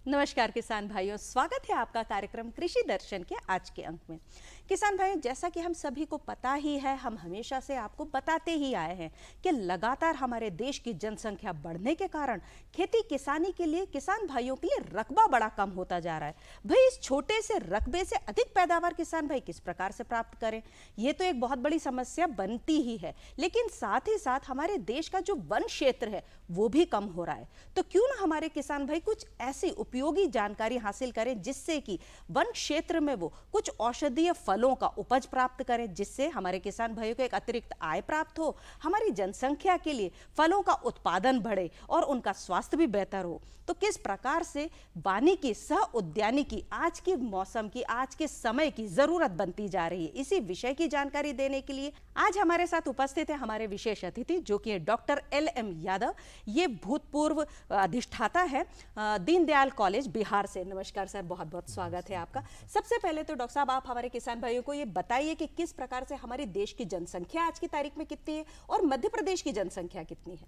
नमस्कार किसान भाइयों, स्वागत है आपका कार्यक्रम कृषि दर्शन के आज के अंक में। किसान भाइयों, जैसा कि हम सभी को पता ही है, हम हमेशा से आपको बताते ही आए हैं कि लगातार हमारे देश की जनसंख्या बढ़ने के कारण खेती किसानी के लिए, किसान भाइयों के लिए रकबा बड़ा कम होता जा रहा है। भाई, इस छोटे से रकबे से अधिक पैदावार किसान भाई किस प्रकार से प्राप्त करें, ये तो एक बहुत बड़ी समस्या बनती ही है। लेकिन साथ ही साथ हमारे देश का जो वन क्षेत्र है वो भी कम हो रहा है। तो क्यों ना हमारे किसान भाई कुछ ऐसी उपयोगी जानकारी हासिल करें जिससे कि वन क्षेत्र में वो कुछ औषधीय फलों का उपज प्राप्त करें, जिससे हमारे किसान भाइयों को एक अतिरिक्त आय प्राप्त हो, हमारी जनसंख्या के लिए फलों का उत्पादन बढ़े और उनका स्वास्थ्य भी बेहतर हो। तो किस प्रकार से वानिकी सह उद्यानिकी आज के मौसम की, आज के समय की जरूरत बनती जा रही है, इसी विषय की जानकारी देने के लिए आज हमारे साथ उपस्थित है हमारे विशेष अतिथि जो कि डॉक्टर LM यादव। ये भूतपूर्व अधिष्ठाता है दीनदयाल कॉलेज बिहार से। नमस्कार सर, बहुत बहुत स्वागत है आपका। सबसे पहले तो डॉक्टर साहब, आप हमारे किसान भाइयों को ये बताइए कि किस प्रकार से हमारे देश की जनसंख्या आज की तारीख में कितनी है और मध्य प्रदेश की जनसंख्या कितनी है?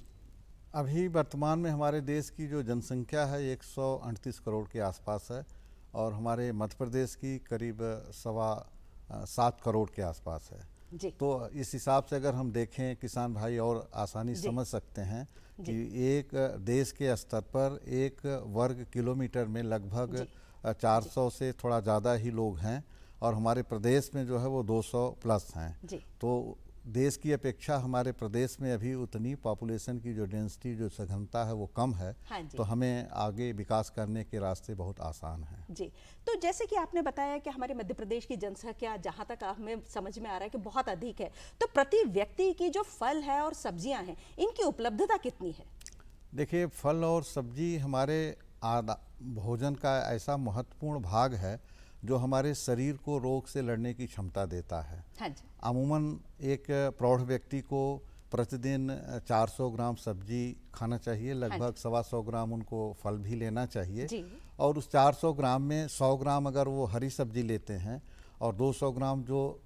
अभी वर्तमान में हमारे देश की जो जनसंख्या है 138 करोड़ के आसपास है और हमारे मध्य प्रदेश की करीब 7.25 करोड़ के आसपास है जी। तो इस हिसाब से अगर हम देखें किसान भाई और आसानी समझ सकते हैं कि एक देश के स्तर पर एक वर्ग किलोमीटर में लगभग 400 से थोड़ा ज़्यादा ही लोग हैं और हमारे प्रदेश में जो है वो 200 प्लस हैं। तो देश की अपेक्षा हमारे प्रदेश में अभी उतनी पॉपुलेशन की जो डेंसिटी, जो सघनता है वो कम है। तो हमें आगे विकास करने के रास्ते बहुत आसान हैं। जी, तो जैसे कि आपने बताया कि हमारे मध्य प्रदेश की जनसंख्या जहाँ तक हमें समझ में आ रहा है कि बहुत अधिक है, तो प्रति व्यक्ति की जो फल है और सब्जियां हैं इनकी उपलब्धता कितनी है? देखिए, फल और सब्जी हमारे भोजन का ऐसा महत्वपूर्ण भाग है जो हमारे शरीर को रोग से लड़ने की क्षमता देता है। हाँ जी। अमूमन एक प्रौढ़ व्यक्ति को प्रतिदिन 400 ग्राम सब्जी खाना चाहिए, लगभग 125 ग्राम उनको फल भी लेना चाहिए जी। और उस 400 ग्राम में 100 ग्राम अगर वो हरी सब्जी लेते हैं और 200 ग्राम जो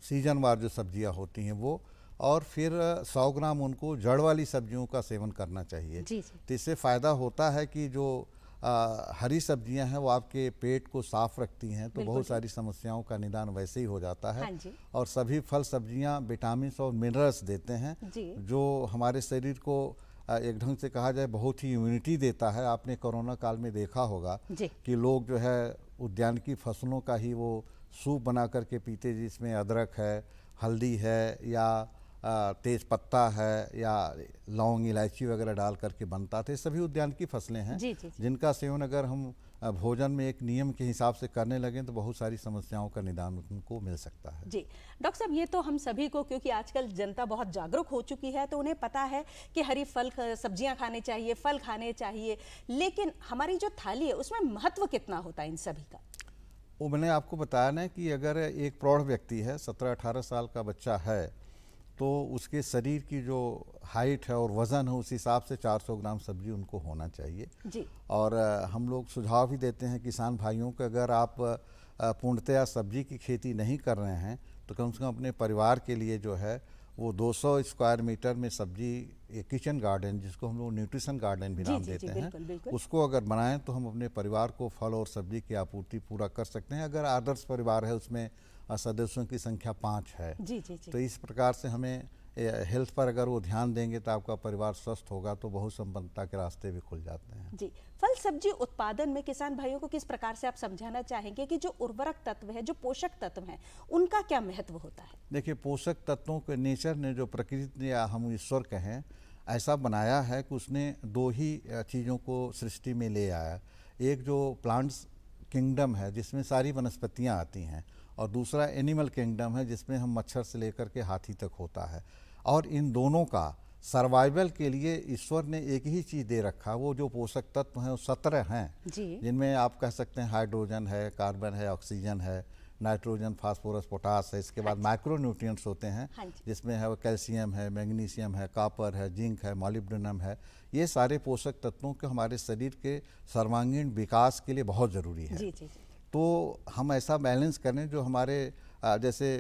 सीजनवार जो सब्जियां होती हैं वो, और फिर 100 ग्राम उनको जड़ वाली सब्जियों का सेवन करना चाहिए। जी। तो इससे फ़ायदा होता है कि जो हरी सब्जियां हैं वो आपके पेट को साफ रखती हैं, तो बहुत सारी समस्याओं का निदान वैसे ही हो जाता है। हाँ, और सभी फल सब्जियां विटामिन और मिनरल्स देते हैं जो हमारे शरीर को एक ढंग से कहा जाए बहुत ही इम्यूनिटी देता है। आपने कोरोना काल में देखा होगा कि लोग जो है उद्यानिकी फसलों का ही वो सूप बना करके पीते, जिसमें अदरक है, हल्दी है या तेज पत्ता है या लौंग इलायची वगैरह डाल करके बनता था। सभी उद्यानिकी फसलें हैं जिनका सेवन अगर हम भोजन में एक नियम के हिसाब से करने लगें तो बहुत सारी समस्याओं का निदान उनको मिल सकता है। जी डॉक्टर साहब, ये तो हम सभी को, क्योंकि आजकल जनता बहुत जागरूक हो चुकी है तो उन्हें पता है कि हरी फल सब्जियां खाने चाहिए, फल खाने चाहिए, लेकिन हमारी जो थाली है उसमें महत्व कितना होता है इन सभी का? वो मैंने आपको बताया ना कि अगर एक प्रौढ़ व्यक्ति है, 17-18 साल का बच्चा है, तो उसके शरीर की जो हाइट है और वज़न है उस हिसाब से 400 ग्राम सब्जी उनको होना चाहिए जी। और हम लोग सुझाव भी देते हैं किसान भाइयों को, अगर आप पूर्णतया सब्जी की खेती नहीं कर रहे हैं तो कम से कम अपने परिवार के लिए जो है वो 200 स्क्वायर मीटर में सब्जी, एक किचन गार्डन जिसको हम लोग न्यूट्रिशन गार्डन भी नाम देते हैं, बिल्कुल। उसको अगर बनाएं तो हम अपने परिवार को फल और सब्जी की आपूर्ति पूरा कर सकते हैं। अगर आदर्श परिवार है उसमें सदस्यों की संख्या 5 है। जी। तो इस प्रकार से हमें हेल्थ पर अगर वो ध्यान देंगे तो आपका परिवार स्वस्थ होगा तो बहुत संपन्नता के रास्ते भी खुल जाते हैं। जी, फल सब्जी उत्पादन में किसान भाइयों को किस प्रकार से आप समझाना चाहेंगे कि जो उर्वरक तत्व है, जो पोषक तत्व हैं, उनका क्या महत्व होता है? देखिए, पोषक तत्वों के नेचर ने, जो प्रकृति ने या हम ईश्वर कहें, ऐसा बनाया है कि उसने दो ही चीज़ों को सृष्टि में ले आया। एक जो प्लांट्स किंगडम है जिसमें सारी वनस्पतियाँ आती हैं और दूसरा एनिमल किंगडम है जिसमें हम मच्छर से लेकर के हाथी तक होता है। और इन दोनों का सर्वाइवल के लिए ईश्वर ने एक ही चीज़ दे रखा, वो जो पोषक तत्व हैं वो 17 हैं जिनमें आप कह सकते हैं हाइड्रोजन है, कार्बन है, ऑक्सीजन है, नाइट्रोजन, फास्फोरस, पोटास है। इसके बाद माइक्रो न्यूट्रिएंट्स होते हैं जिसमें है वो कैल्शियम है, मैग्नीशियम है, कॉपर है, जिंक है, मॉलिब्डेनम है। ये सारे पोषक तत्वों के हमारे शरीर के सर्वांगीण विकास के लिए बहुत ज़रूरी है। तो हम ऐसा बैलेंस करें जो हमारे जैसे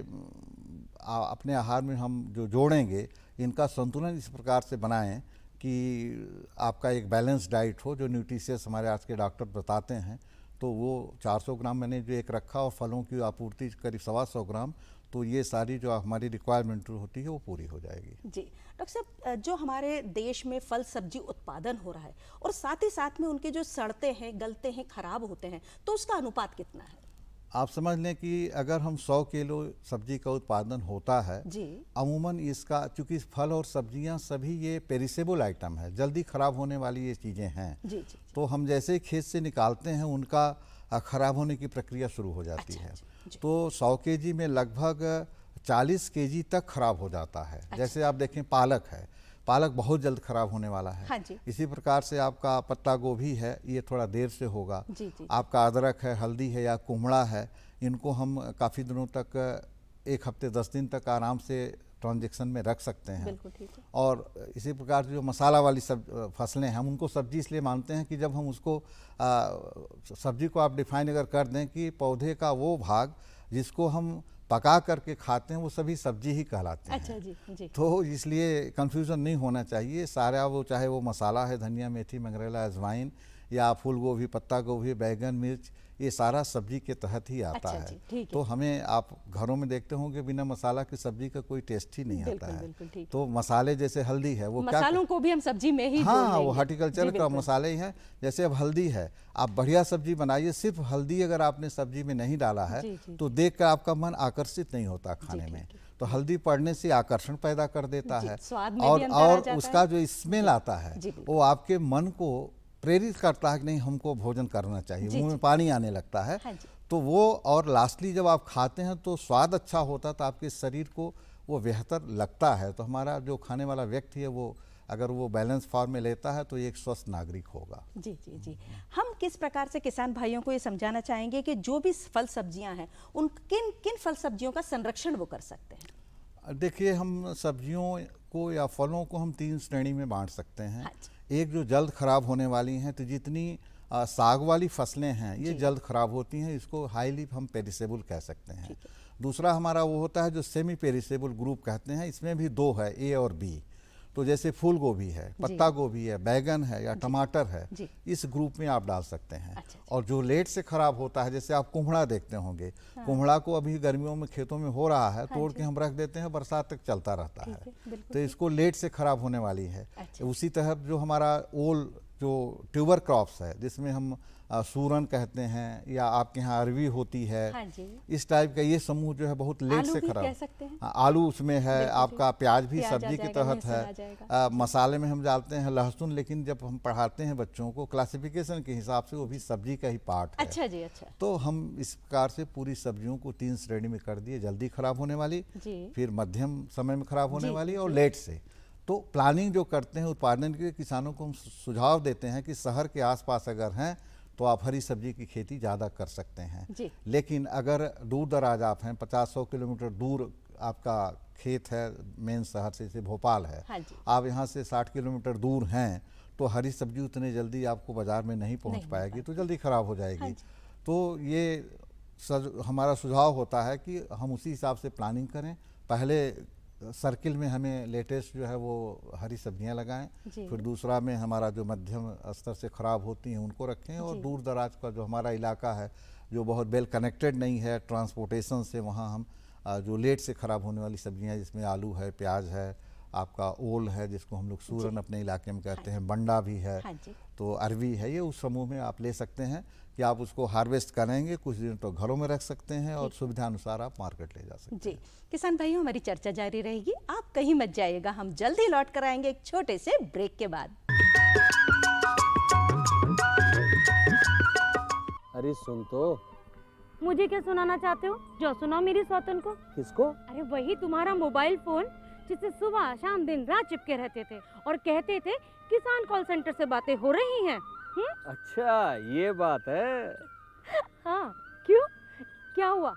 अपने आहार में हम जो जोड़ेंगे इनका संतुलन इस प्रकार से बनाएं कि आपका एक बैलेंस डाइट हो, जो न्यूट्रिशियस हमारे आज के डॉक्टर बताते हैं, तो वो 400 ग्राम मैंने जो एक रखा और फलों की आपूर्ति करीब 125 ग्राम, तो ये सारी जो हमारी रिक्वायरमेंट होती है वो पूरी हो जाएगी। जी डॉक्टर साहब, जो हमारे देश में फल सब्जी उत्पादन हो रहा है और साथ ही साथ में उनके जो सड़ते हैं, गलते हैं, खराब होते हैं, तो उसका अनुपात कितना है? आप समझ लें कि अगर हम 100 किलो सब्जी का उत्पादन होता है, जी अमूमन इसका, चूंकि फल और सब्जियां सभी ये पेरिसेबल आइटम है, जल्दी खराब होने वाली ये चीज़ें हैं, जी तो हम जैसे ही खेत से निकालते हैं उनका खराब होने की प्रक्रिया शुरू हो जाती है। जी। तो 100 केजी में लगभग 40 केजी तक खराब हो जाता है। जैसे आप देखें पालक है, पालक बहुत जल्द खराब होने वाला है। हाँ जी। इसी प्रकार से आपका पत्ता गोभी है, ये थोड़ा देर से होगा। जी। आपका अदरक है, हल्दी है या कुमड़ा है, इनको हम काफ़ी दिनों तक, 1 हफ्ते 10 दिन तक आराम से ट्रांजेक्शन में रख सकते हैं। बिल्कुल ठीक है। और इसी प्रकार से जो मसाला वाली फसलें हैं, हम उनको सब्जी इसलिए मानते हैं कि जब हम उसको सब्जी को आप डिफाइन अगर कर दें कि पौधे का वो भाग जिसको हम पका करके खाते हैं वो सभी सब्जी ही कहलाते हैं। अच्छा जी। तो इसलिए कंफ्यूजन नहीं होना चाहिए। सारा वो, चाहे वो मसाला है, धनिया, मेथी, मंगरेला, अजवाइन या फूल गोभी, पत्ता गोभी, बैगन, मिर्च, ये सारा सब्जी के तहत ही आता अच्छा है। जी, ठीक है। तो हमें, आप घरों में देखते होंगे बिना मसाला की सब्जी का कोई टेस्ट ही नहीं आता है। बिल्कुल ठीक। तो मसाले जैसे हल्दी है, वो मसालों को भी हम सब्जी में ही हाँ, जोड़ वो लेंगे। हॉर्टिकल्चर जी, का बिल्कुल। मसाले ही हैं। जैसे अब हल्दी है, आप बढ़िया सब्जी बनाइए, सिर्फ हल्दी अगर आपने सब्जी में नहीं डाला है जी। तो देख कर आपका मन आकर्षित नहीं होता खाने में। तो हल्दी पड़ने से आकर्षण पैदा कर देता है, स्वाद में भी अंतर आ और जाता उसका है। जो स्मेल आता है जी, बिल्कुल। वो आपके मन को प्रेरित करता है कि नहीं, हमको भोजन करना चाहिए, मुंह में पानी आने लगता है। हाँ जी। तो वो, और लास्टली जब आप खाते हैं तो स्वाद अच्छा होता है, तो आपके शरीर को वो बेहतर लगता है। तो हमारा जो खाने वाला व्यक्ति है, वो अगर वो बैलेंस फॉर्म में लेता है तो एक स्वस्थ नागरिक होगा। जी। हम किस प्रकार से किसान भाइयों को ये समझाना चाहेंगे कि जो भी फल सब्जियां हैं, उन किन किन फल सब्जियों का संरक्षण वो कर सकते हैं? देखिए, हम सब्जियों को या फलों को हम 3 श्रेणी में बांट सकते हैं। हाँ एक जो जल्द खराब होने वाली हैं, तो जितनी साग वाली फसलें हैं ये जल्द खराब होती हैं, इसको हाईली हम पेरिसेबल कह सकते हैं। दूसरा हमारा वो होता है जो सेमी पेरिसेबल ग्रुप कहते हैं, इसमें भी 2 है, ए और बी। तो जैसे फूल गोभी है, पत्ता गोभी है, बैगन है या टमाटर है, इस ग्रुप में आप डाल सकते हैं। अच्छा। और जो लेट से खराब होता है, जैसे आप कुम्हड़ा देखते होंगे, कुम्हड़ा को अभी गर्मियों में खेतों में हो रहा है, तोड़ के हम रख देते हैं, बरसात तक चलता रहता है, तो इसको लेट से खराब होने वाली है। उसी तरह जो हमारा ओल, जो ट्यूबर क्रॉप्स है, जिसमें हम सूरन कहते हैं या आपके यहाँ अरवी होती है, हाँ जी। इस टाइप का ये समूह जो है बहुत लेट से खराब। कह सकते हैं। हाँ, आलू उसमें है, आपका प्याज भी प्याज सब्जी आ के जाएगा, तहत लहसुन आ है। जाएगा। मसाले में हम डालते हैं लहसुन, लेकिन जब हम पढ़ाते हैं बच्चों को क्लासिफिकेशन के हिसाब से वो भी सब्जी का ही पार्ट है। अच्छा जी, अच्छा। तो हम इस प्रकार से पूरी सब्जियों को 3 श्रेणी में कर दिए, जल्दी खराब होने वाली, फिर मध्यम समय में खराब होने वाली और लेट से। तो प्लानिंग जो करते हैं उत्पादन के, किसानों को हम सुझाव देते हैं कि शहर के आसपास अगर हैं तो आप हरी सब्जी की खेती ज़्यादा कर सकते हैं। लेकिन अगर दूर दराज आप हैं, 50-100 किलोमीटर दूर आपका खेत है मेन शहर से, जैसे भोपाल है, हाँ, आप यहाँ से 60 किलोमीटर दूर हैं, तो हरी सब्जी उतने जल्दी आपको बाजार में नहीं पहुँच पाएगी, तो जल्दी खराब हो जाएगी। तो ये हमारा सुझाव होता है कि हम उसी हिसाब से प्लानिंग करें। पहले सर्किल में हमें लेटेस्ट जो है वो हरी सब्जियां लगाएं, फिर दूसरा में हमारा जो मध्यम स्तर से ख़राब होती हैं उनको रखें, और दूर दराज का जो हमारा इलाका है, जो बहुत वेल कनेक्टेड नहीं है ट्रांसपोर्टेशन से, वहाँ हम जो लेट से ख़राब होने वाली सब्जियां, जिसमें आलू है, प्याज है, आपका ओल है जिसको हम लोग सूरन अपने इलाके में कहते हैं, बंडा भी है, तो अरवी है, ये उस समूह में आप ले सकते हैं कि आप उसको हार्वेस्ट करेंगे, कुछ दिन तो घरों में रख सकते हैं और सुविधा अनुसार आप मार्केट ले जा सकते हैं। किसान भाइयों, हमारी चर्चा जारी रहेगी, आप कहीं मत जाइएगा, हम जल्द ही लौट कर आएंगे एक छोटे से ब्रेक के बाद। अरे सुन तो। मुझे क्या सुनाना चाहते हो? जो सुनाओ मेरी सौतन को। किसको? अरे वही तुम्हारा मोबाइल फोन जिससे सुबह शाम दिन रात चिपके रहते थे और कहते थे किसान कॉल सेंटर से बातें हो रही हैं। अच्छा ये बात है। हाँ, क्यों, क्या हुआ?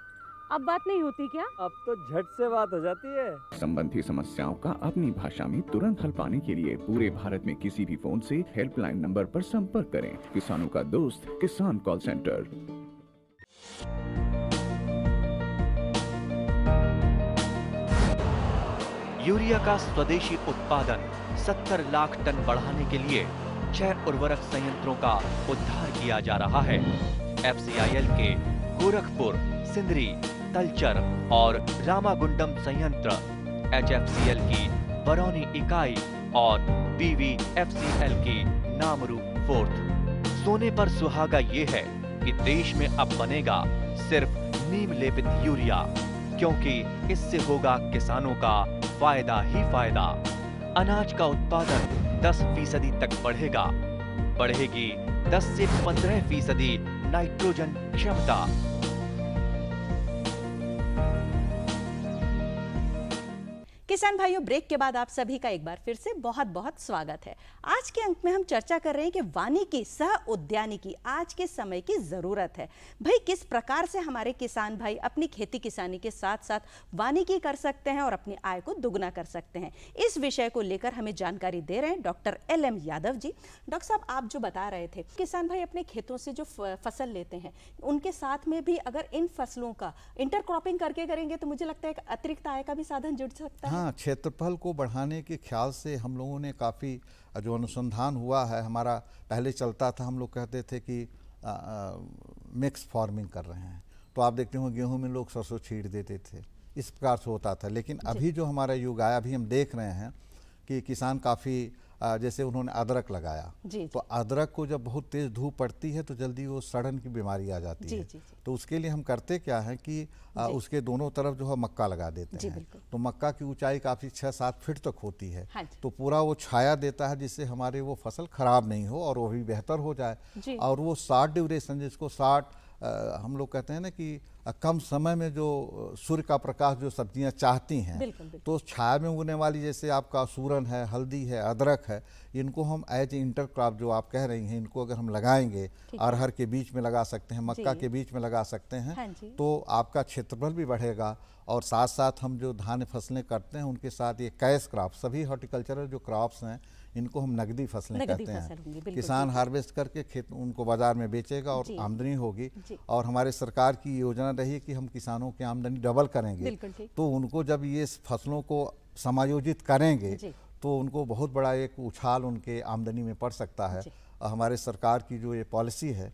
अब बात नहीं होती क्या? अब तो झट से बात हो जाती है। संबंधी समस्याओं का अपनी भाषा में तुरंत हल पाने के लिए पूरे भारत में किसी भी फोन से हेल्पलाइन नंबर पर संपर्क करें। किसानों का दोस्त किसान कॉल सेंटर। यूरिया का स्वदेशी उत्पादन 70 लाख टन बढ़ाने के लिए 6 उर्वरक संयंत्रों का उद्धार किया जा रहा है। FCIL के गोरखपुर, सिंदरी, तलचर और रामागुंडम संयंत्र, HFCL की बरौनी इकाई और BVFCL की नामरू फोर्थ। सोने पर सुहागा ये है कि देश में अब बनेगा सिर्फ नीम लेपित यूरिया, क्योंकि इससे होगा किसानों का फायदा ही फायदा। अनाज का उत्पादन 10% तक बढ़ेगा। बढ़ेगी 10 से 15% नाइट्रोजन क्षमता। किसान भाइयों, ब्रेक के बाद आप सभी का एक बार फिर से बहुत बहुत स्वागत है। आज के अंक में हम चर्चा कर रहे हैं कि वानिकी सह उद्यानिकी आज के समय की जरूरत है। भाई, किस प्रकार से हमारे किसान भाई अपनी खेती किसानी के साथ साथ वानिकी कर सकते हैं और अपनी आय को दुगना कर सकते हैं, इस विषय को लेकर हमें जानकारी दे रहे हैं doctor LM Yadav ji. Doctor साहब, आप जो बता रहे थे किसान भाई अपने खेतों से जो फसल लेते हैं उनके साथ में भी अगर इन फसलों का इंटरक्रॉपिंग करके करेंगे तो मुझे लगता है एक अतिरिक्त आय का भी साधन जुड़ सकता है। हाँ, क्षेत्रफल को बढ़ाने के ख्याल से हम लोगों ने काफ़ी जो अनुसंधान हुआ है, हमारा पहले चलता था, हम लोग कहते थे कि मिक्स फार्मिंग कर रहे हैं, तो आप देखते हो गेहूं में लोग सरसों छीड़ देते थे, इस प्रकार से होता था। लेकिन अभी जो हमारा युग आया, अभी हम देख रहे हैं कि किसान काफ़ी जैसे उन्होंने अदरक लगाया, तो अदरक को जब बहुत तेज़ धूप पड़ती है तो जल्दी वो सड़न की बीमारी आ जाती है। तो उसके लिए हम करते क्या है कि उसके दोनों तरफ जो है मक्का लगा देते हैं। तो मक्का की ऊंचाई काफ़ी 6-7 फीट तक होती है। तो पूरा वो छाया देता है जिससे हमारे वो फसल खराब नहीं हो और वो भी बेहतर हो जाए। और वो 60 ड्यूरेशन, जिसको 60 हम लोग कहते हैं ना कि कम समय में जो सूर्य का प्रकाश जो सब्जियां चाहती हैं, तो छाया में उगने वाली जैसे आपका सूरन है, हल्दी है, अदरक है, इनको हम एज इंटरक्रॉप जो आप कह रही हैं, इनको अगर हम लगाएंगे, अरहर के बीच में लगा सकते हैं, मक्का के बीच में लगा सकते हैं, तो आपका क्षेत्रफल भी बढ़ेगा। और साथ साथ हम जो धान्य फसलें करते हैं उनके साथ ये कैश क्रॉप, सभी हॉर्टिकल्चरल जो क्रॉप्स हैं इनको हम नगदी फसलें कहते हैं। किसान हार्वेस्ट करके खेत उनको बाजार में बेचेगा और आमदनी होगी। और हमारे सरकार की योजना रही है कि हम किसानों की आमदनी डबल करेंगे, तो उनको जब ये फसलों को समायोजित करेंगे तो उनको बहुत बड़ा एक उछाल उनके आमदनी में पड़ सकता है। हमारे सरकार की जो ये पॉलिसी है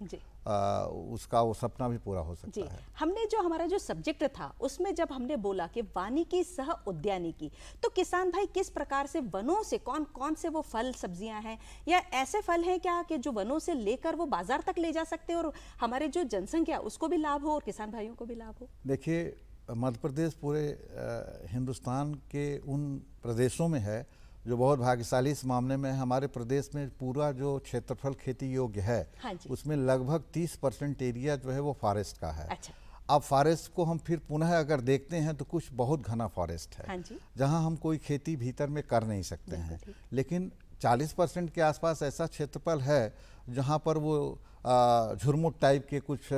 उसका वो सपना भी पूरा हो सकता है। हमने जो हमारा जो सब्जेक्ट था उसमें जब हमने बोला कि वानिकी सह उद्यानिकी, तो किसान भाई किस प्रकार से वनों से कौन कौन से वो फल सब्जियां हैं या ऐसे फल हैं क्या कि जो वनों से लेकर वो बाजार तक ले जा सकते हैं और हमारे जो जनसंख्या उसको भी लाभ हो और किसान भाइयों को भी लाभ हो? देखिए, मध्य प्रदेश पूरे हिंदुस्तान के उन प्रदेशों में है जो बहुत भाग्यशाली इस मामले में है। हमारे प्रदेश में पूरा जो क्षेत्रफल खेती योग्य है, उसमें लगभग 30% एरिया जो है वो फॉरेस्ट का है। अब फॉरेस्ट को हम फिर पुनः अगर देखते हैं तो कुछ बहुत घना फॉरेस्ट है जहां हम कोई खेती भीतर में कर नहीं सकते हैं। लेकिन 40% के आसपास ऐसा क्षेत्रफल है जहां पर वो झुरमुट टाइप के कुछ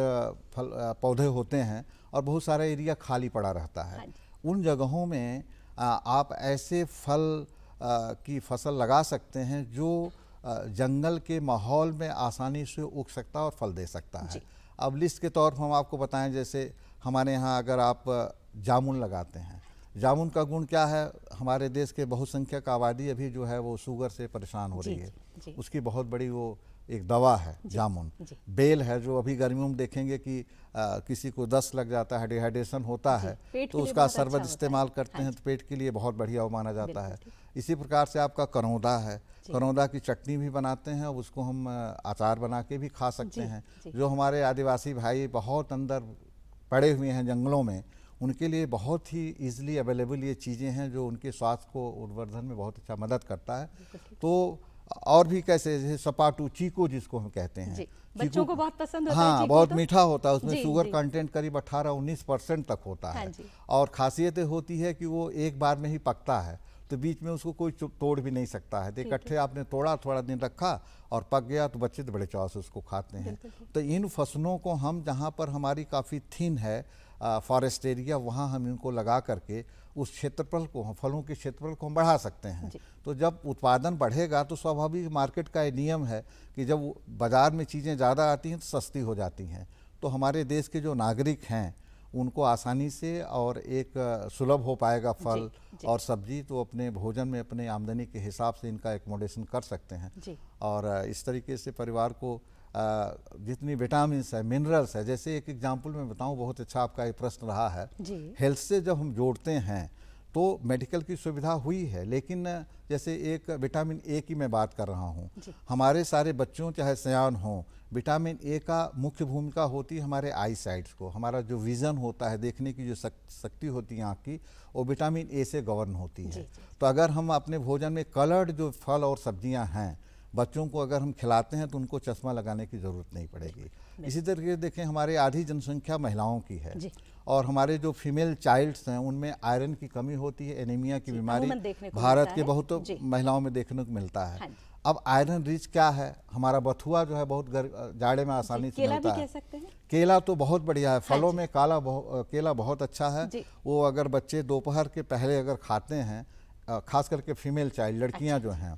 पौधे होते हैं और बहुत सारा एरिया खाली पड़ा रहता है। उन जगहों में आप ऐसे फल की फसल लगा सकते हैं जो जंगल के माहौल में आसानी से उग सकता और फल दे सकता है। अब लिस्ट के तौर पर हम आपको बताएं, जैसे हमारे यहाँ अगर आप जामुन लगाते हैं, जामुन का गुण क्या है? हमारे देश के बहुसंख्यक आबादी अभी जो है वो शुगर से परेशान हो रही है, उसकी बहुत बड़ी वो एक दवा है जामुन। बेल है जो अभी गर्मियों में देखेंगे कि किसी को दस्त लग जाता है, डिहाइड्रेशन होता है, तो उसका शरबत इस्तेमाल करते हैं तो पेट के लिए बहुत बढ़िया वो माना जाता है। इसी प्रकार से आपका करौंदा है, करौंदा की चटनी भी बनाते हैं, उसको हम अचार बना के भी खा सकते हैं। जो हमारे आदिवासी भाई बहुत अंदर पड़े हुए हैं जंगलों में, उनके लिए बहुत ही ईजिली अवेलेबल ये चीज़ें हैं जो उनके स्वास्थ्य को उर्वर्धन में बहुत अच्छा मदद करता है। तो और भी कैसे, जैसे सपाटू, चीकू जिसको हम कहते हैं, बच्चों को बहुत पसंद होता है। हाँ, बहुत मीठा होता है, उसमें शुगर कंटेंट करीब 18-19% तक होता है। और खासियत होती है कि वो एक बार में ही पकता है, तो बीच में उसको कोई तोड़ भी नहीं सकता है। तो इकट्ठे आपने तोड़ा, थोड़ा दिन रखा और पक गया तो बच्चे तो बड़े चाव से उसको खाते हैं। तो इन फसलों को हम जहाँ पर हमारी काफ़ी थिन है फॉरेस्ट एरिया, वहाँ हम इनको लगा करके उस क्षेत्रफल को, फलों के क्षेत्रफल को हम बढ़ा सकते हैं। तो जब उत्पादन बढ़ेगा तो स्वाभाविक मार्केट का ये नियम है कि जब बाज़ार में चीज़ें ज़्यादा आती हैं तो सस्ती हो जाती हैं। तो हमारे देश के जो नागरिक हैं उनको आसानी से और एक सुलभ हो पाएगा फल जी। और सब्जी, तो अपने भोजन में अपने आमदनी के हिसाब से इनका एकोमोडेशन कर सकते हैं। जी। और इस तरीके से परिवार को जितनी विटामिन्स है, मिनरल्स है, जैसे एक एग्जांपल मैं बताऊं, बहुत अच्छा आपका ये प्रश्न रहा है। जी। हेल्थ से जब हम जोड़ते हैं तो मेडिकल की सुविधा हुई है, लेकिन जैसे एक विटामिन ए की मैं बात कर रहा हूँ, हमारे सारे बच्चों चाहे सयान हों, विटामिन ए का मुख्य भूमिका होती है हमारे आई साइट्स को, हमारा जो विज़न होता है, देखने की जो शक्ति होती है आँख की, वो विटामिन ए से गवर्न होती है। तो अगर हम अपने भोजन में कलर्ड जो फल और सब्जियाँ हैं, बच्चों को अगर हम खिलाते हैं तो उनको चश्मा लगाने की ज़रूरत नहीं पड़ेगी। इसी तरीके से देखें, हमारे आधी जनसंख्या महिलाओं की है और हमारे जो फीमेल चाइल्ड्स हैं उनमें आयरन की कमी होती है, एनीमिया की बीमारी भारत के बहुत महिलाओं में देखने को मिलता है। अब आयरन रिच क्या है, हमारा बथुआ जो है बहुत जाड़े में आसानी से मिलता है। केला तो बहुत बढ़िया है, फलों में केला बहुत अच्छा है। वो अगर बच्चे दोपहर के पहले अगर खाते हैं, खास करके फीमेल चाइल्ड लड़कियां जो हैं,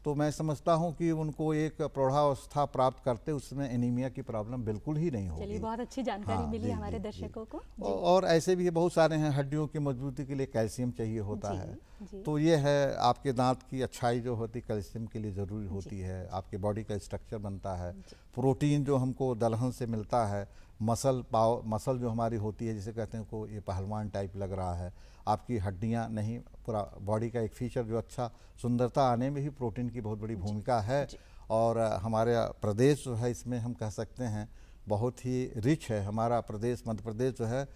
तो मैं समझता हूं कि उनको एक प्रौढ़ावस्था प्राप्त करते उसमें एनीमिया की प्रॉब्लम बिल्कुल ही नहीं होगी। चलिए, बहुत अच्छी जानकारी मिली हमारे दर्शकों को। और ऐसे भी बहुत सारे हैं, हड्डियों की मजबूती के लिए कैल्शियम चाहिए होता है, तो ये है आपके दांत की अच्छाई जो होती कैल्शियम के लिए ज़रूरी होती है, आपके बॉडी का स्ट्रक्चर बनता है। प्रोटीन जो हमको दलहन से मिलता है, मसल जो हमारी होती है, जिसे कहते हैं को ये पहलवान टाइप लग रहा है, आपकी हड्डियां नहीं, पूरा बॉडी का एक फीचर जो अच्छा सुंदरता आने में ही प्रोटीन की बहुत बड़ी भूमिका है। और हमारे प्रदेश जो है इसमें हम कह सकते हैं बहुत ही रिच है हमारा प्रदेश। मध्य प्रदेश जो है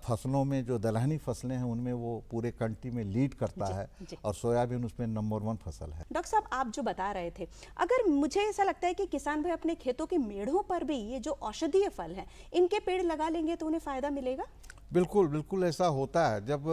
फसलों में जो दलहनी फसलें हैं उनमें वो पूरे कंट्री में लीड करता है और सोयाबीन उसमें नंबर 1 फसल है। डॉक्टर साहब, आप जो बता रहे थे, अगर मुझे ऐसा लगता है कि किसान भाई अपने खेतों के मेढ़ों पर भी ये जो औषधीय फल हैं इनके पेड़ लगा लेंगे तो उन्हें फ़ायदा मिलेगा? बिल्कुल बिल्कुल ऐसा होता है। जब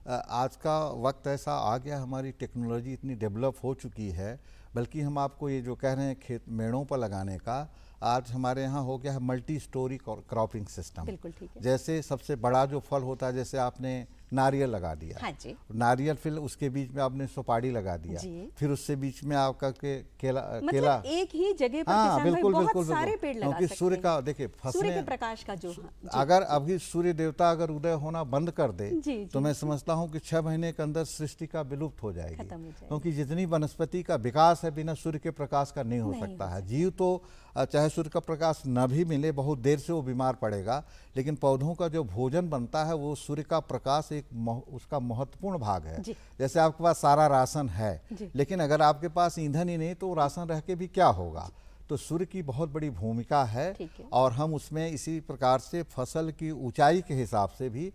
आज का वक्त ऐसा आ गया, हमारी टेक्नोलॉजी इतनी डेवलप हो चुकी है, बल्कि हम आपको ये जो कह रहे हैं खेत मेड़ों पर लगाने का, आज हमारे यहाँ हो गया है मल्टी स्टोरी क्रॉपिंग सिस्टम। बिल्कुल ठीक है। जैसे सबसे बड़ा जो फल होता है, जैसे आपने नारियल लगा दिया, हाँ जी। नारियल, फिर उसके बीच में आपने सुपारी लगा दिया, फिर उससे बीच में आपका केला, मतलब एक ही जगह पर हाँ, किसान बिल्कुल, भाई बहुत बिल्कुल, सारे पेड़ लगा सकते हैं। सूर्य का देखिए, सूर्य के प्रकाश का जो अगर अभी सूर्य देवता अगर उदय होना बंद कर दे तो मैं समझता हूँ कि 6 महीने के अंदर सृष्टि का विलुप्त हो जाएगी, क्योंकि जितनी वनस्पति का विकास है बिना सूर्य के प्रकाश का नहीं हो सकता है। जीव तो चाहे सूर्य का प्रकाश न भी मिले, बहुत देर से वो बीमार पड़ेगा, लेकिन पौधों का जो भोजन बनता है वो सूर्य का प्रकाश एक उसका महत्वपूर्ण भाग है। जैसे आपके पास सारा राशन है, लेकिन अगर आपके पास ईंधन ही नहीं तो राशन रह के भी क्या होगा। तो सूर्य की बहुत बड़ी भूमिका है और हम उसमें इसी प्रकार से फसल की ऊंचाई के हिसाब से भी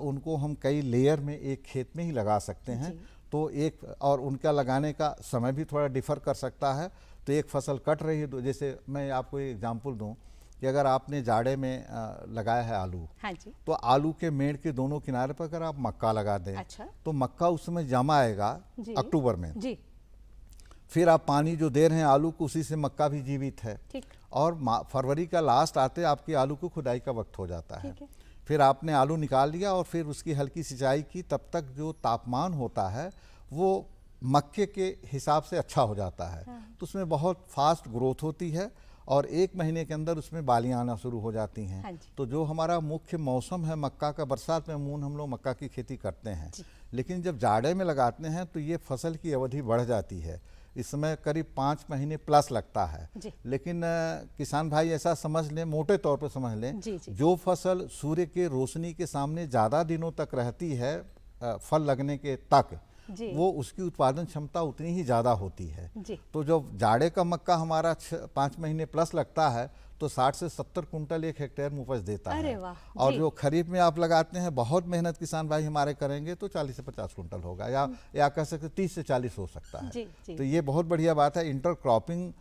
उनको हम कई लेयर में एक खेत में ही लगा सकते हैं। तो एक और उनका लगाने का समय भी थोड़ा डिफर कर सकता है। तो एक फसल कट रही है, तो जैसे मैं आपको एक एग्जांपल दूं कि अगर आपने जाड़े में लगाया है आलू, हाँ जी, तो आलू के मेड़ के दोनों किनारे पर अगर आप मक्का लगा दें, तो मक्का उस समय जमा आएगा अक्टूबर में जी। फिर आप पानी जो दे रहे हैं आलू को, उसी से मक्का भी जीवित है। और फरवरी का लास्ट आते आपकी आलू को खुदाई का वक्त हो जाता है। फिर आपने आलू निकाल लिया और फिर उसकी हल्की सिंचाई की, तब तक जो तापमान होता है वो मक्के के हिसाब से अच्छा हो जाता है। तो उसमें बहुत फास्ट ग्रोथ होती है और 1 महीने के अंदर उसमें बालियाँ आना शुरू हो जाती हैं। तो जो हमारा मुख्य मौसम है मक्का का, बरसात में अमूमन हम लोग मक्का की खेती करते हैं, लेकिन जब जाड़े में लगाते हैं तो ये फसल की अवधि बढ़ जाती है। इस समय करीब 5 महीने प्लस लगता है। लेकिन किसान भाई ऐसा समझ लें, मोटे तौर पर समझ लें, जो फसल सूर्य के रोशनी के सामने ज़्यादा दिनों तक रहती है फल लगने के तक, वो उसकी उत्पादन क्षमता उतनी ही ज़्यादा होती है। तो जब जाड़े का मक्का हमारा 5 महीने प्लस लगता है तो 60 से 70 कुंटल 1 हेक्टेयर में उपज देता है। और जो खरीफ में आप लगाते हैं, बहुत मेहनत किसान भाई हमारे करेंगे तो 40 से 50 कुंटल होगा, या कह सकते 30 से 40 हो सकता है। तो ये बहुत बढ़िया बात है। इंटरक्रॉपिंग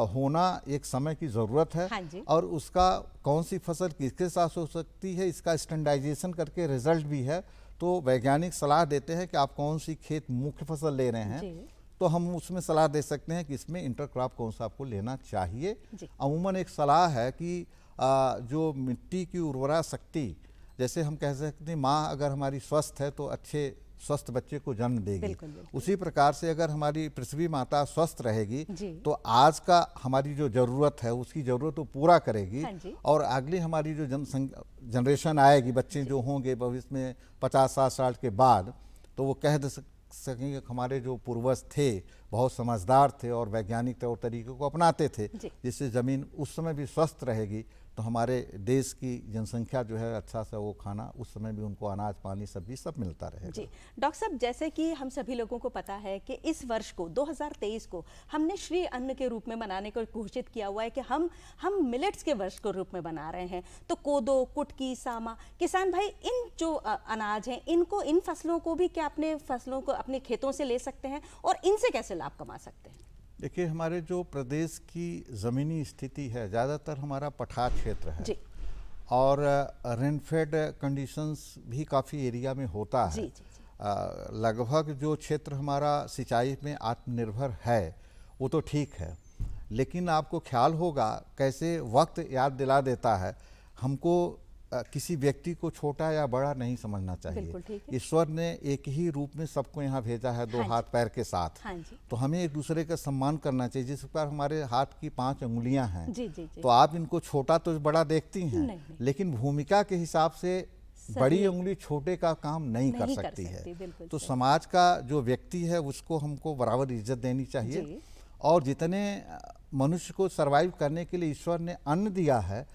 होना एक समय की ज़रूरत है। और उसका कौन सी फसल किसके साथ हो सकती है, इसका स्टैंडर्डाइजेशन करके रिजल्ट भी है। तो वैज्ञानिक सलाह देते हैं कि आप कौन सी खेत मुख्य फसल ले रहे हैं, तो हम उसमें सलाह दे सकते हैं कि इसमें इंटरक्रॉप कौन सा आपको लेना चाहिए। अमूमन एक सलाह है कि जो मिट्टी की उर्वरा शक्ति, जैसे हम कह सकते हैं माँ अगर हमारी स्वस्थ है तो अच्छे स्वस्थ बच्चे को जन्म देगी। बिल्कुल, बिल्कुल। उसी प्रकार से अगर हमारी पृथ्वी माता स्वस्थ रहेगी जी। तो आज का हमारी जो ज़रूरत है उसकी ज़रूरत को पूरा करेगी। हाँ जी। और अगली हमारी जो जनरेशन आएगी, बच्चे जो होंगे भविष्य में 50-60 साल के बाद, तो वो कह सकेंगे कि हमारे जो पूर्वज थे बहुत समझदार थे और वैज्ञानिक तौर तरीकों को अपनाते थे, जिससे ज़मीन उस समय भी स्वस्थ रहेगी तो हमारे देश की जनसंख्या जो है अच्छा सा वो खाना उस समय भी उनको अनाज पानी सब्जी सब मिलता रहेगा। जी डॉक्टर साहब, जैसे कि हम सभी लोगों को पता है कि इस वर्ष को 2023 को हमने श्री अन्न के रूप में मनाने को घोषित किया हुआ है कि हम मिलेट्स के वर्ष के रूप में बना रहे हैं। तो कोदो, कुटकी, सामा, किसान भाई इन जो अनाज हैं इनको, इन फसलों को भी क्या अपने फसलों को अपने खेतों से ले सकते हैं और इनसे कैसे लाभ कमा सकते हैं? देखिए, हमारे जो प्रदेश की ज़मीनी स्थिति है ज़्यादातर हमारा पठार क्षेत्र है जी। और रेनफेड कंडीशंस भी काफ़ी एरिया में होता है। जी, जी, जी। लगभग जो क्षेत्र हमारा सिंचाई में आत्मनिर्भर है वो तो ठीक है, लेकिन आपको ख्याल होगा कैसे वक्त याद दिला देता है हमको किसी व्यक्ति को छोटा या बड़ा नहीं समझना बिल्कुल ठीक चाहिए। है। ईश्वर ने एक ही रूप में सबको यहाँ भेजा है, दो हाँ हाथ पैर के साथ। हाँ जी। तो हमें एक दूसरे का सम्मान करना चाहिए। जिस प्रकार हमारे हाथ की 5 अंगुलियां हैं, जी, जी, जी। तो आप इनको छोटा तो बड़ा देखती हैं, नहीं। लेकिन भूमिका के हिसाब से बड़ी उंगली छोटे का काम नहीं कर नहीं कर सकती सकती, है। बिल्कुल तो सही। समाज का जो व्यक्ति है उसको हमको बराबर इज्जत देनी जी। चाहिए। और जितने मनुष्य को सरवाइव करने के लिए ईश्वर ने अन्न दिया है,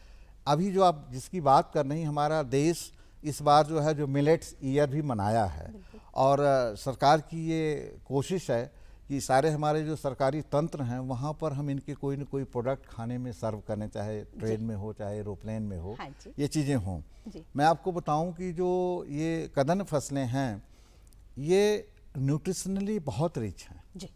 अभी जो आप जिसकी बात कर रही हैं, हमारा देश इस बार जो है जो मिलेट्स ईयर भी मनाया है और सरकार की ये कोशिश है कि सारे हमारे जो सरकारी तंत्र हैं वहाँ पर हम इनके कोई न कोई प्रोडक्ट खाने में सर्व करने, चाहे ट्रेन में हो चाहे एरोप्लेन में हो, हाँ जी। ये चीज़ें हों। जी। मैं आपको बताऊं कि जो ये कदन फसलें हैं ये न्यूट्रिशनली बहुत रिच हैं। जी।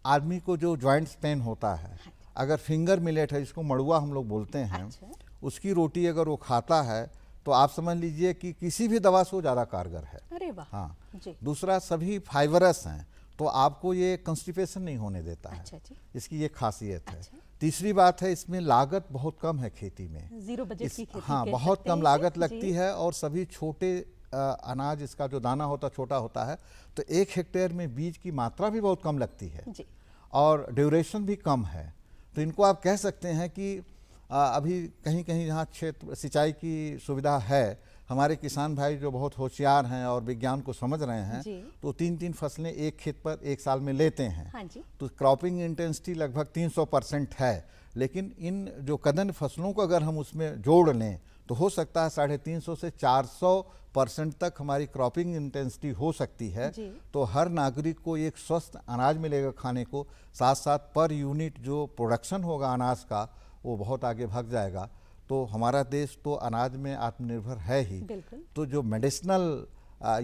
आदमी को जो जॉइंट्स पेन होता है, अगर फिंगर मिलेट है जिसको मड़ुआ हम लोग बोलते हैं, अच्छा। उसकी रोटी अगर वो खाता है तो आप समझ लीजिए कि किसी भी दवा से वो ज़्यादा कारगर है। अरे वाह। हाँ। जी। दूसरा, सभी फाइबरस हैं तो आपको ये कंस्टिपेशन नहीं होने देता है। अच्छा जी। इसकी ये खासियत है। अच्छा। तीसरी बात है, इसमें लागत बहुत कम है खेती में। जीरो बजट की खेती हाँ, कह बहुत सकते हैं कम इसे। लागत जी। लगती है और सभी छोटे अनाज, इसका जो दाना होता छोटा होता है, तो 1 हेक्टेयर में बीज की मात्रा भी बहुत कम लगती है जी। और ड्यूरेशन भी कम है। तो इनको आप कह सकते हैं कि अभी कहीं कहीं जहाँ क्षेत्र सिंचाई की सुविधा है, हमारे किसान भाई जो बहुत होशियार हैं और विज्ञान को समझ रहे हैं, जी। तो 3-3 फसलें एक खेत पर एक साल में लेते हैं। हाँ जी। तो क्रॉपिंग इंटेंसिटी लगभग 300% है। लेकिन इन जो कदन फसलों को अगर हम उसमें जोड़ लें तो हो सकता है 350 से 400% तक हमारी क्रॉपिंग इंटेंसिटी हो सकती है। जी। तो हर नागरिक को एक स्वस्थ अनाज मिलेगा खाने को, साथ साथ पर यूनिट जो प्रोडक्शन होगा अनाज का वो बहुत आगे भाग जाएगा। तो हमारा देश तो अनाज में आत्मनिर्भर है ही। बिल्कुल। तो जो मेडिसिनल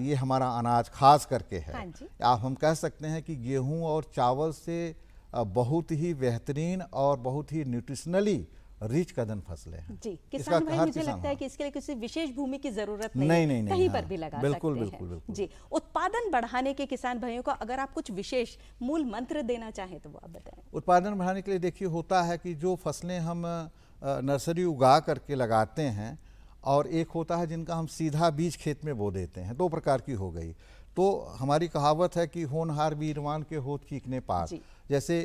ये हमारा अनाज खास करके है, हाँ जी। आप हम कह सकते हैं कि गेहूं और चावल से बहुत ही बेहतरीन और बहुत ही न्यूट्रिशनली रिच कदन फसलें हैं। जी। इसका किसान भाई, हर मुझे किसान, लगता है हाँ। कि इसके लिए किसी विशेष भूमि की जरूरत नहीं, नहीं, कहीं हाँ। पर भी लगा बिल्कुल, सकते बिल्कुल, हैं। बिल्कुल। जी। उत्पादन बढ़ाने के किसान भाइयों को अगर आप कुछ विशेष मूल मंत्र देना चाहें तो वो आप बताएं। उत्पादन बढ़ाने के लिए देखिए, होता है कि जो फसलें हम नर्सरी उगा करके लगाते हैं और एक होता है जिनका हम सीधा बीज खेत में बो देते हैं, 2 प्रकार की हो गई। तो हमारी कहावत है कि होनहार वीरवान के होत चीखने पास। जी। जैसे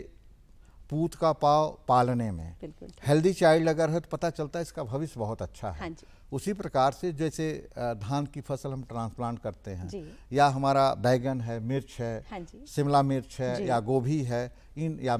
पूत का पाव पालने में, बिल्कुल। हेल्दी चाइल्ड अगर है तो पता चलता है इसका भविष्य बहुत अच्छा है। हाँ जी। उसी प्रकार से जैसे धान की फसल हम ट्रांसप्लांट करते हैं, जी। या हमारा बैगन है, मिर्च है, हाँ जी। शिमला मिर्च है, जी। या गोभी है, इन या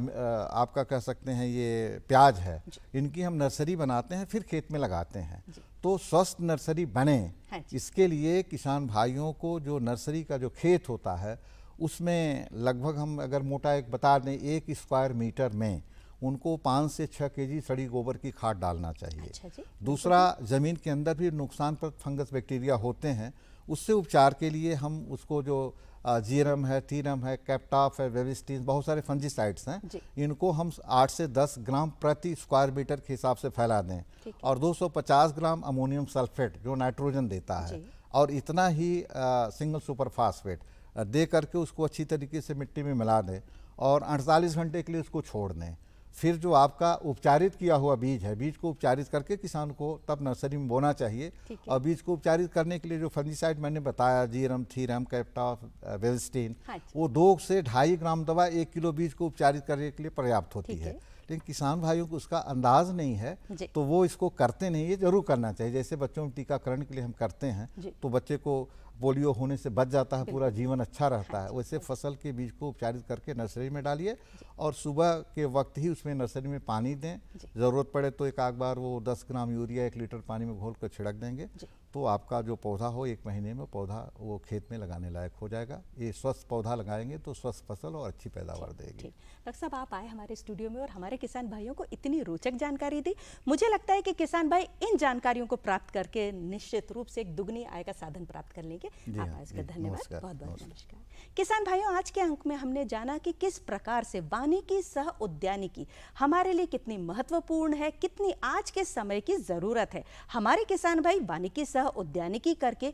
आपका कह सकते हैं ये प्याज है, इनकी हम नर्सरी बनाते हैं फिर खेत में लगाते हैं। तो स्वस्थ नर्सरी बने, हाँ जी। इसके लिए किसान भाइयों को जो नर्सरी का जो खेत होता है उसमें लगभग हम अगर मोटा एक बता दें, 1 स्क्वायर मीटर में उनको 5 से 6 केजी सड़ी गोबर की खाद डालना चाहिए। अच्छा जी। दूसरा, ज़मीन के अंदर भी नुकसानप्रद फंगस बैक्टीरिया होते हैं, उससे उपचार के लिए हम उसको जो जीरम है, थीरम है, कैप्टाफ है, वेविस्टीन, बहुत सारे फंजीसाइड्स हैं, जी। इनको हम 8 से 10 ग्राम प्रति स्क्वायर मीटर के हिसाब से फैला दें। और 250 ग्राम अमोनियम सल्फेट जो नाइट्रोजन देता है, जी। और इतना ही सिंगल सुपर फास्फेट दे करके उसको अच्छी तरीके से मिट्टी में मिला दें और 48 घंटे के लिए उसको छोड़ दें। फिर जो आपका उपचारित किया हुआ बीज है, बीज को उपचारित करके किसान को तब नर्सरी में बोना चाहिए। ठीक है। और बीज को उपचारित करने के लिए जो फंजीसाइड मैंने बताया, जीरम, थीरम, कैप्टा, वेल्स्टीन, हाँ जी। वो 2 से 2.5 ग्राम दवा 1 किलो बीज को उपचारित करने के लिए पर्याप्त होती ठीक है। है। लेकिन किसान भाइयों को उसका अंदाज नहीं है, जी। तो वो इसको करते नहीं। ये जरूर करना चाहिए। जैसे बच्चों में टीकाकरण के लिए हम करते हैं, जी। तो बच्चे को पोलियो होने से बच जाता है, पूरा जीवन अच्छा रहता है। हाँ, वैसे फसल के बीज को उपचारित करके नर्सरी में डालिए और सुबह के वक्त ही उसमें नर्सरी में पानी दें। ज़रूरत पड़े तो एक आध बार वो 10 ग्राम यूरिया 1 लीटर पानी में घोल कर छिड़क देंगे, तो आपका जो पौधा हो 1 महीने में पौधा वो खेत में लगाने लायक हो जाएगा। ये स्वस्थ पौधा लगाएंगे तो स्वस्थ फसल और अच्छी पैदावार देगी। ठीक, डॉक्टर साहब आप आए हमारे स्टूडियो में और हमारे किसान भाइयों को इतनी रोचक जानकारी दी। मुझे लगता है कि किसान भाई इन जानकारियों को प्राप्त करके निश्चित रूप से एक दुगनी आय का साधन प्राप्त कर लेंगे। जी आप हाँ, इसका जी, धन्यवाद, नमस्कार, बहुत बहुत नमस्कार। नमस्कार। किसान भाइयों, आज के अंक में हमने जाना कि किस प्रकार से वानिकी सह उद्यानिकी हमारे लिए कितनी महत्वपूर्ण है, कितनी आज के समय की जरूरत है। हमारे किसान भाई वानिकी सह उद्यानिकी करके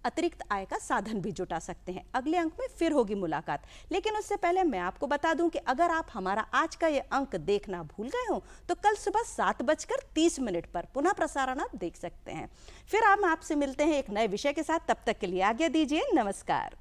अतिरिक्त आय का साधन भी जुटा सकते हैं। अगले अंक में फिर होगी मुलाकात, लेकिन उससे पहले मैं आपको बता दूं कि अगर आप हमारा आज का ये अंक देखना भूल गए हो तो कल सुबह 7:30 पर पुनः प्रसारण आप देख सकते हैं। फिर हम आपसे मिलते हैं एक नए विषय के साथ। तब तक के लिए आज्ञा दीजिए, नमस्कार।